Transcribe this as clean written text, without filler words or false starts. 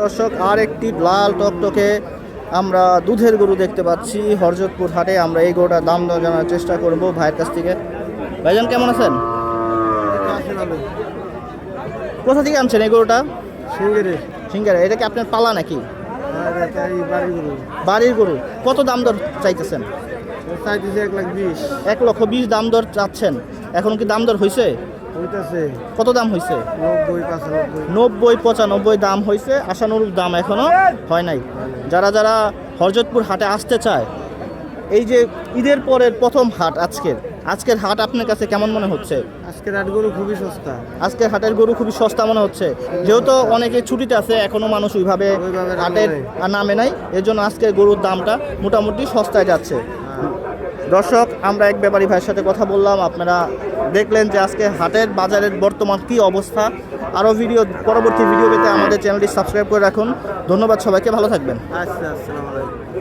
দর্শক আর একটি লাল টকটকে আমরা দুধের গরু দেখতে পাচ্ছি হরজতপুর হাটে। আমরা এই গরুটার দাম দর জানার চেষ্টা করব ভাইয়ের কাছ থেকে। ভাইজান কেমন আছেন? কোথা থেকে আনছেন এই গরুটা? সিঙ্গারে। এটা কি আপনার পালা নাকি? বাড়ির গরু। কত দাম দর চাইতেছেন? 1,20,000 দাম দর চাচ্ছেন। এখন কি দাম দর হয়েছে? কত দাম হয়েছে? 90-95 দাম হয়েছে। আশানুরূপ দাম এখনো হয় নাই। যারা যারা হরজতপুর হাটে আসতে চায়, এই যে ঈদের পরের প্রথম হাট আজকের হাট আপনার কাছে কেমন মনে হচ্ছে? আজকের হাট গরু খুবই সস্তা। আজকের হাটের গরু খুবই সস্তা মনে হচ্ছে, যেহেতু অনেকে ছুটিতে আছে, এখনো মানুষ ওইভাবে হাটের নামে নাই, এর জন্য আজকের গরুর দামটা মোটামুটি সস্তায় যাচ্ছে। দর্শক, আমরা এক ব্যাপারী ভাইয়ের সাথে কথা বললাম। আপনারা দেখলেন যে আজকে হাটের বাজারের বর্তমান কী অবস্থা। আরও পরবর্তী ভিডিও পেতে আমাদের চ্যানেলটি সাবস্ক্রাইব করে রাখুন। ধন্যবাদ সবাইকে, ভালো থাকবেন। আচ্ছা, আসসালামু আলাইকুম।